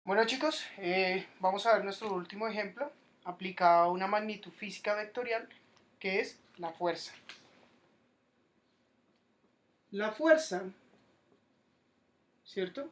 Bueno chicos, vamos a ver nuestro último ejemplo aplicado a una magnitud física vectorial que es la fuerza. La fuerza, ¿cierto?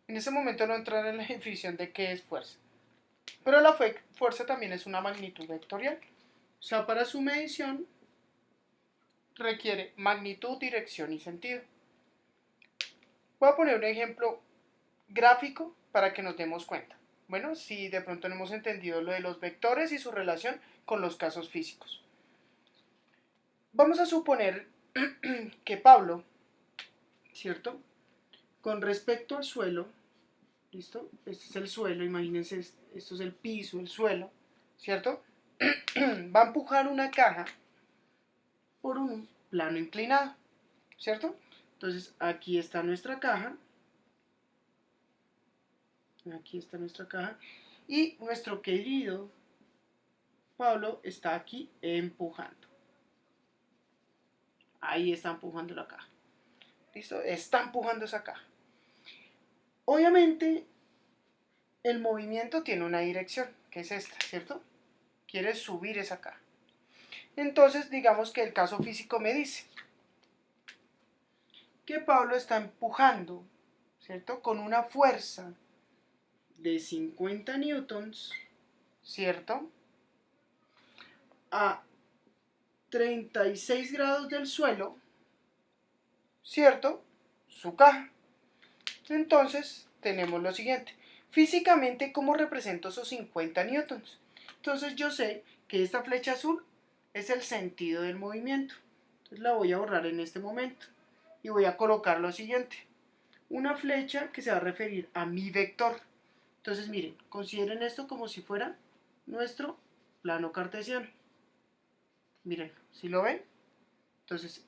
En ese momento no entraré en la definición de qué es fuerza, pero la fuerza también es una magnitud vectorial. O sea, para su medición requiere magnitud, dirección y sentido. Voy a poner un ejemplo gráfico para que nos demos cuenta. Bueno, si de pronto no hemos entendido lo de los vectores y su relación con los casos físicos. Vamos a suponer que Pablo, ¿cierto? Con respecto al suelo, ¿listo? Este es el suelo, imagínense, esto es el piso, el suelo, ¿cierto? Va a empujar una caja por un plano inclinado, ¿cierto? Entonces aquí está nuestra caja, y nuestro querido Pablo está aquí empujando. Ahí está empujando la caja. ¿Listo? Está empujando esa caja. Obviamente, el movimiento tiene una dirección, que es esta, ¿cierto? Quiere subir esa caja. Entonces, digamos que el caso físico me dice que Pablo está empujando, ¿cierto? Con una fuerza de 50 newtons, ¿cierto? A 36 grados del suelo, ¿cierto? Su caja. Entonces, tenemos lo siguiente. Físicamente, ¿cómo represento esos 50 newtons? Entonces, yo sé que esta flecha azul es el sentido del movimiento. Entonces, la voy a borrar en este momento. Y voy a colocar lo siguiente. Una flecha que se va a referir a mi vector. Entonces, miren, consideren esto como si fuera nuestro plano cartesiano. Miren, ¿sí lo ven? Entonces,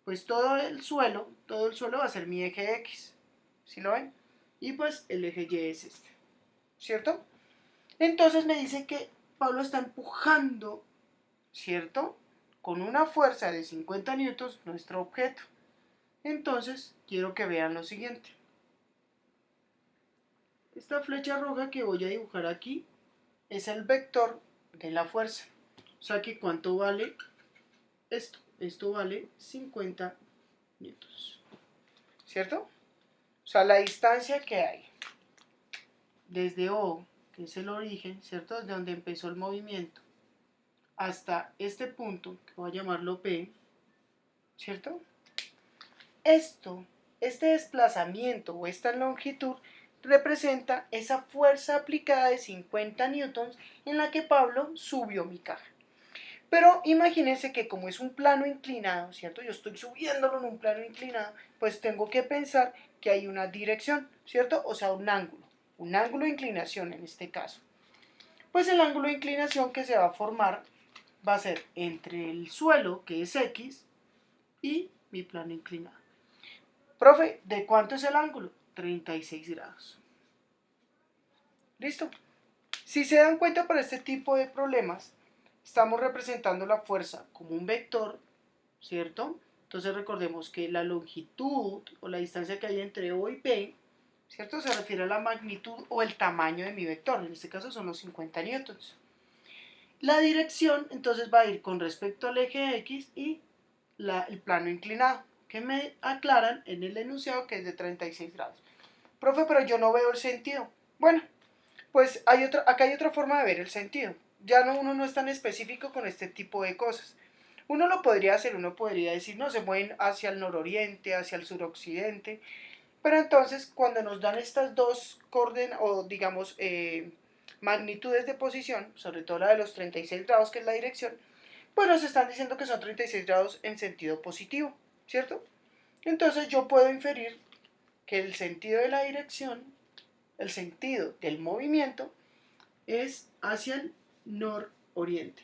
pues todo el suelo va a ser mi eje X. ¿Sí lo ven? Y pues el eje Y es este. ¿Cierto? Entonces me dice que Pablo está empujando, ¿cierto? Con una fuerza de 50 newtons nuestro objeto. Entonces, quiero que vean lo siguiente. Esta flecha roja que voy a dibujar aquí es el vector de la fuerza. O sea que ¿cuánto vale esto? Esto vale 50 newtons. ¿Cierto? O sea, la distancia que hay desde O, que es el origen, ¿cierto? Desde donde empezó el movimiento, hasta este punto, que voy a llamarlo P, ¿cierto? Este desplazamiento o esta longitud representa esa fuerza aplicada de 50 newtons en la que Pablo subió mi caja. Pero imagínense que como es un plano inclinado, ¿cierto? Yo estoy subiéndolo en un plano inclinado, pues tengo que pensar que hay una dirección, ¿cierto? O sea, un ángulo de inclinación en este caso. Pues el ángulo de inclinación que se va a formar va a ser entre el suelo, que es X, y mi plano inclinado. Profe, ¿de cuánto es el ángulo? 36 grados. ¿Listo? Si se dan cuenta, para este tipo de problemas, estamos representando la fuerza como un vector, ¿cierto? Entonces recordemos que la longitud o la distancia que hay entre O y P, ¿cierto? Se refiere a la magnitud o el tamaño de mi vector. En este caso son los 50 newtons. La dirección entonces va a ir con respecto al eje X y el plano inclinado, que me aclaran en el enunciado que es de 36 grados. Profe, pero yo no veo el sentido. Bueno, pues acá hay otra forma de ver el sentido. Ya no, uno no es tan específico con este tipo de cosas. Uno lo podría hacer, uno podría decir, no, se mueven hacia el nororiente, hacia el suroccidente, pero entonces cuando nos dan estas dos coordenadas, o digamos, magnitudes de posición, sobre todo la de los 36 grados, que es la dirección, pues nos están diciendo que son 36 grados en sentido positivo, ¿cierto? Entonces yo puedo inferir que el sentido de la dirección, el sentido del movimiento, es hacia el nororiente.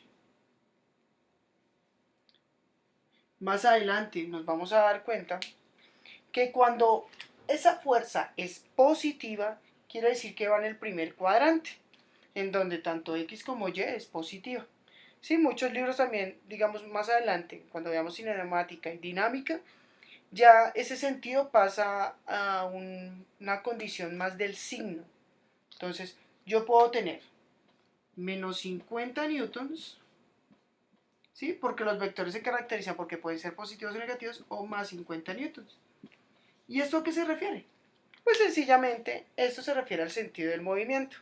Más adelante nos vamos a dar cuenta que cuando esa fuerza es positiva, quiere decir que va en el primer cuadrante, en donde tanto X como Y es positiva. Sí, muchos libros también, digamos más adelante, cuando veamos cinemática y dinámica, ya ese sentido pasa a una condición más del signo, Entonces, yo puedo tener menos 50 newtons, ¿sí? Porque los vectores se caracterizan porque pueden ser positivos o negativos, o más 50 newtons. ¿Y esto a qué se refiere? Pues sencillamente, esto se refiere al sentido del movimiento.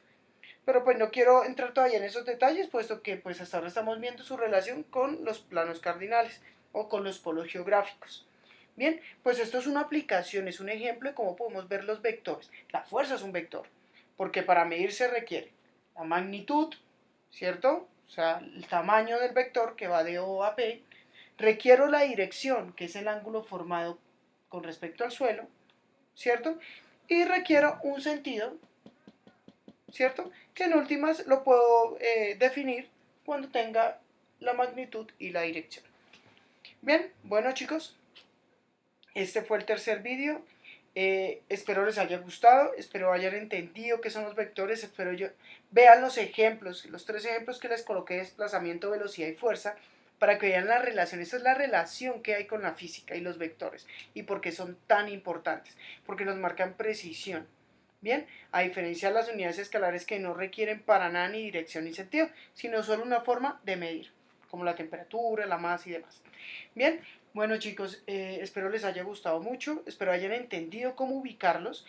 Pero pues no quiero entrar todavía en esos detalles, puesto que pues hasta ahora estamos viendo su relación con los planos cardinales o con los polos geográficos. Bien, pues esto es una aplicación, es un ejemplo de cómo podemos ver los vectores. La fuerza es un vector, porque para medir se requiere la magnitud, ¿cierto? O sea, el tamaño del vector que va de O a P. Requiero la dirección, que es el ángulo formado con respecto al suelo, ¿cierto? Y requiero un sentido, ¿cierto? Que en últimas lo puedo definir cuando tenga la magnitud y la dirección. Bien, bueno chicos, este fue el tercer vídeo. Espero les haya gustado, espero hayan entendido qué son los vectores, vean los ejemplos, los 3 ejemplos que les coloqué: desplazamiento, velocidad y fuerza, para que vean la relación. Esta es la relación que hay con la física y los vectores, y por qué son tan importantes, porque nos marcan precisión. Bien, a diferencia de las unidades escalares, que no requieren para nada ni dirección ni sentido, sino solo una forma de medir, como la temperatura, la masa y demás. Bien, bueno chicos, espero les haya gustado mucho, espero hayan entendido cómo ubicarlos.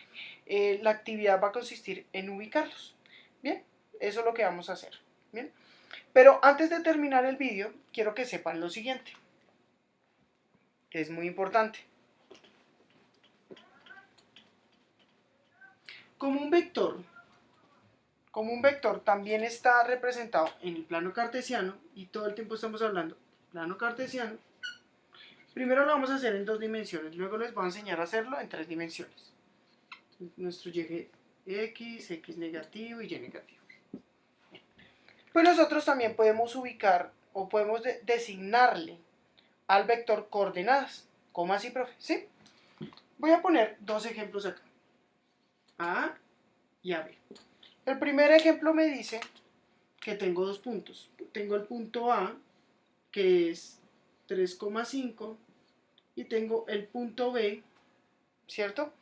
La actividad va a consistir en ubicarlos. Bien, eso es lo que vamos a hacer. Bien, pero antes de terminar el vídeo, quiero que sepan lo siguiente, que es muy importante. Como un vector también está representado en el plano cartesiano, y todo el tiempo estamos hablando del plano cartesiano. Primero lo vamos a hacer en 2 dimensiones, luego les voy a enseñar a hacerlo en 3 dimensiones. Nuestro eje X, X negativo y Y negativo. Pues nosotros también podemos ubicar o podemos designarle al vector coordenadas. ¿Cómo así, profe? Sí. Voy a poner 2 ejemplos acá, A y AB. El primer ejemplo me dice que tengo 2 puntos. Tengo el punto A, que es 3,5, y tengo el punto B, ¿cierto?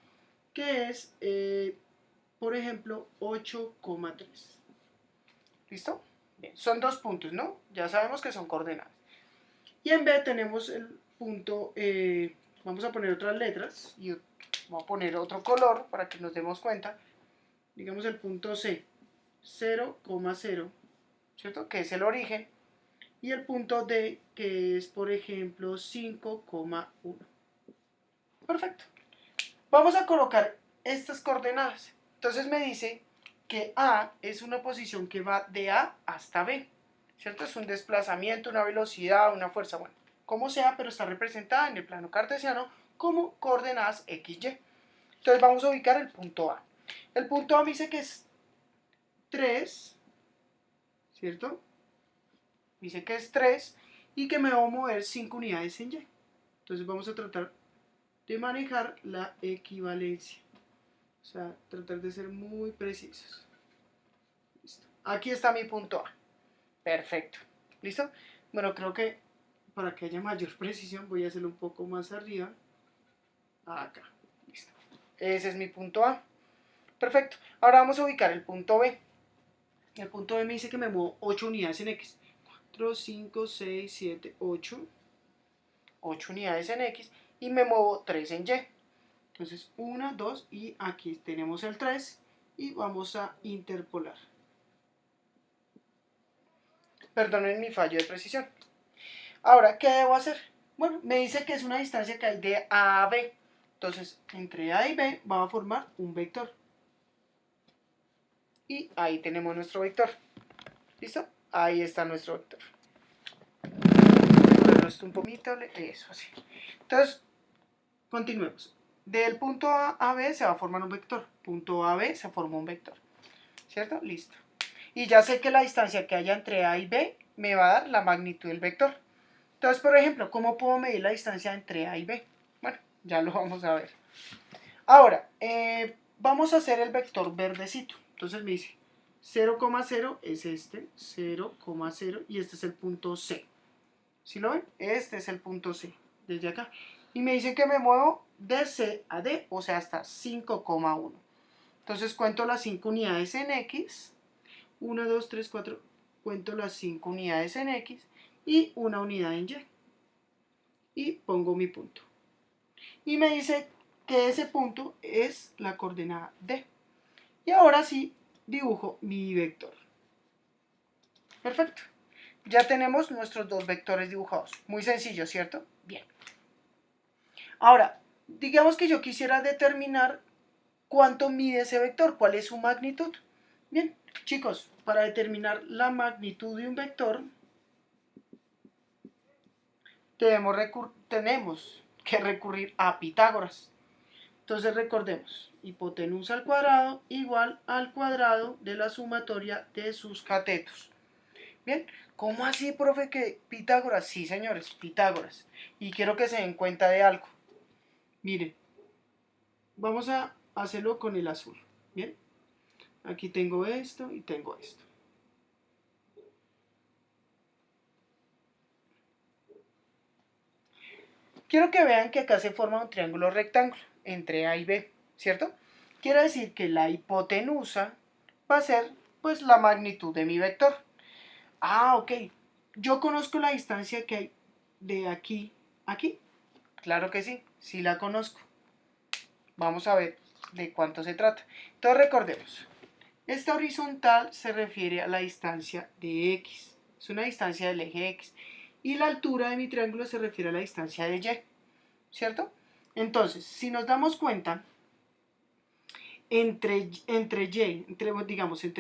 Que es, por ejemplo, 8,3. ¿Listo? Bien, son 2 puntos, ¿no? Ya sabemos que son coordenadas. Y en B tenemos el punto, vamos a poner otras letras, y vamos a poner otro color para que nos demos cuenta. Digamos el punto C, 0,0, ¿cierto? Que es el origen. Y el punto D, que es, por ejemplo, 5,1. Perfecto. Vamos a colocar estas coordenadas. Entonces me dice que A es una posición que va de A hasta B, ¿cierto? Es un desplazamiento, una velocidad, una fuerza, bueno, como sea, pero está representada en el plano cartesiano como coordenadas X, Y. Entonces vamos a ubicar el punto A. El punto A me dice que es 3, ¿cierto? Dice que es 3 y que me va a mover 5 unidades en Y. Entonces vamos a tratar de manejar la equivalencia. O sea, tratar de ser muy precisos. Listo. Aquí está mi punto A. Perfecto. ¿Listo? Bueno, creo que para que haya mayor precisión voy a hacerlo un poco más arriba. Acá. Listo. Ese es mi punto A. Perfecto. Ahora vamos a ubicar el punto B. El punto B me dice que me muevo 8 unidades en X. 4, 5, 6, 7, 8. 8 unidades en X. Y me muevo 3 en Y. Entonces 1, 2 y aquí tenemos el 3 y vamos a interpolar. Perdonen mi fallo de precisión. Ahora, ¿qué debo hacer? Bueno, me dice que es una distancia que hay de A a B. Entonces, entre A y B va a formar un vector. Y ahí tenemos nuestro vector. ¿Listo? Ahí está nuestro vector. Esto un poquito, eso así. Entonces, continuemos. Del punto A a B se va a formar un vector. Punto A a B se forma un vector. ¿Cierto? Listo. Y ya sé que la distancia que haya entre A y B me va a dar la magnitud del vector. Entonces, por ejemplo, ¿cómo puedo medir la distancia entre A y B? Bueno, ya lo vamos a ver. Ahora, vamos a hacer el vector verdecito. Entonces me dice 0,0 es este, 0,0 y este es el punto C. ¿Sí lo ven? Este es el punto C, desde acá. Y me dicen que me muevo de C a D, o sea, hasta 5,1. Entonces cuento las 5 unidades en X. 1, 2, 3, 4. Cuento las 5 unidades en X y una unidad en Y. Y pongo mi punto. Y me dice que ese punto es la coordenada D. Y ahora sí dibujo mi vector. Perfecto. Ya tenemos nuestros dos vectores dibujados. Muy sencillo, ¿cierto? Bien. Ahora, digamos que yo quisiera determinar cuánto mide ese vector, cuál es su magnitud. Bien, chicos, para determinar la magnitud de un vector, tenemos que recurrir a Pitágoras. Entonces recordemos, hipotenusa al cuadrado igual al cuadrado de la sumatoria de sus catetos. Bien, ¿cómo así, profe, que Pitágoras? Sí, señores, Pitágoras. Y quiero que se den cuenta de algo. Miren, vamos a hacerlo con el azul. Bien, aquí tengo esto y tengo esto. Quiero que vean que acá se forma un triángulo rectángulo entre A y B, ¿cierto? Quiere decir que la hipotenusa va a ser pues la magnitud de mi vector. Ah, ok. Yo conozco la distancia que hay de aquí a aquí. Claro que sí, sí la conozco. Vamos a ver de cuánto se trata. Entonces recordemos, esta horizontal se refiere a la distancia de X. Es una distancia del eje X. Y la altura de mi triángulo se refiere a la distancia de Y. ¿Cierto? Entonces, si nos damos cuenta, entre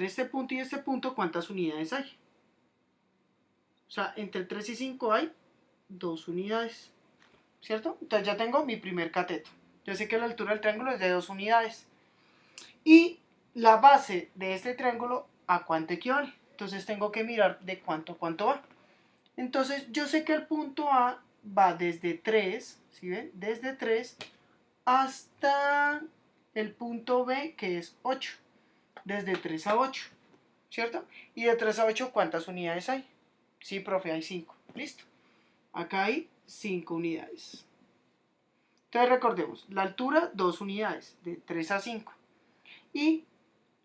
este punto y este punto, ¿cuántas unidades hay? O sea, entre 3 y 5 hay 2 unidades, ¿cierto? Entonces ya tengo mi primer cateto. Yo sé que la altura del triángulo es de 2 unidades. Y la base de este triángulo, ¿a cuánto equivale? Entonces tengo que mirar de cuánto a cuánto va. Entonces yo sé que el punto A va desde 3, ¿sí ven? Desde 3 hasta el punto B, que es 8. Desde 3 a 8, ¿cierto? Y de 3 a 8, ¿cuántas unidades hay? Sí, profe, hay 5. Listo. Acá hay 5 unidades. Entonces recordemos, la altura 2 unidades, de 3 a 5. Y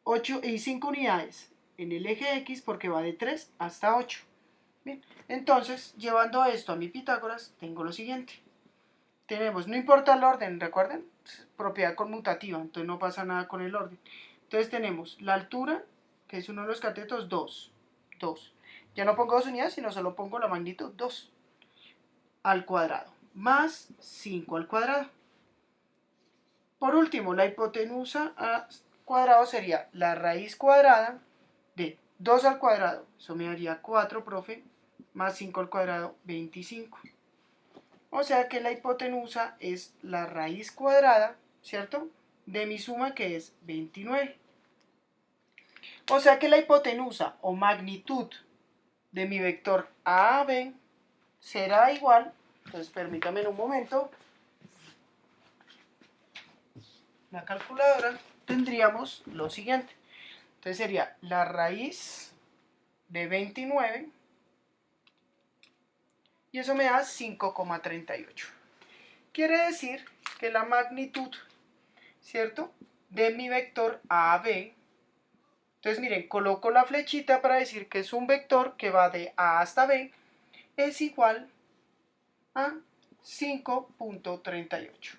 5 unidades en el eje X porque va de 3 hasta 8. Bien, entonces, llevando esto a mi Pitágoras, tengo lo siguiente. Tenemos, no importa el orden, recuerden, propiedad conmutativa, entonces no pasa nada con el orden. Entonces tenemos la altura, que es uno de los catetos, 2. Ya no pongo 2 unidades, sino solo pongo la magnitud 2 al cuadrado, más 5 al cuadrado. Por último, la hipotenusa al cuadrado sería la raíz cuadrada de 2 al cuadrado, eso me daría 4, profe, más 5 al cuadrado, 25. O sea que la hipotenusa es la raíz cuadrada, ¿cierto? De mi suma, que es 29. O sea que la hipotenusa o magnitud de mi vector AB será igual, entonces permítame un momento, la calculadora, tendríamos lo siguiente. Entonces sería la raíz de 29 y eso me da 5,38. Quiere decir que la magnitud, ¿cierto?, de mi vector AB, entonces miren, coloco la flechita para decir que es un vector que va de A hasta B, es igual a 5,38.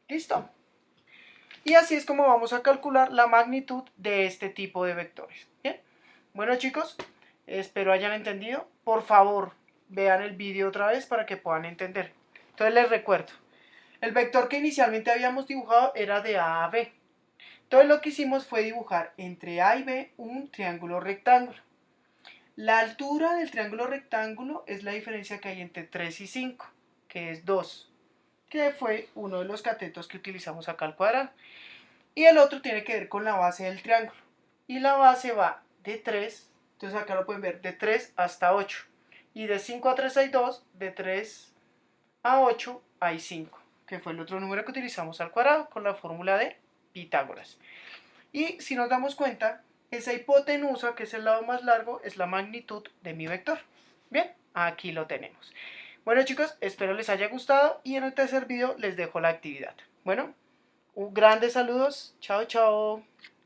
¿Listo? Y así es como vamos a calcular la magnitud de este tipo de vectores. ¿Bien? Bueno, chicos, espero hayan entendido. Por favor, vean el vídeo otra vez para que puedan entender. Entonces les recuerdo, el vector que inicialmente habíamos dibujado era de A a B. Entonces lo que hicimos fue dibujar entre A y B un triángulo rectángulo. La altura del triángulo rectángulo es la diferencia que hay entre 3 y 5, que es 2, que fue uno de los catetos que utilizamos acá al cuadrado. Y el otro tiene que ver con la base del triángulo. Y la base va de 3, entonces acá lo pueden ver, de 3 hasta 8. Y de 5 a 3 hay 2, de 3 a 8 hay 5, que fue el otro número que utilizamos al cuadrado con la fórmula de Pitágoras. Y si nos damos cuenta, esa hipotenusa, que es el lado más largo, es la magnitud de mi vector. Bien, aquí lo tenemos. Bueno, chicos, espero les haya gustado y en el tercer video les dejo la actividad. Bueno, Grandes saludos. Chao, chao.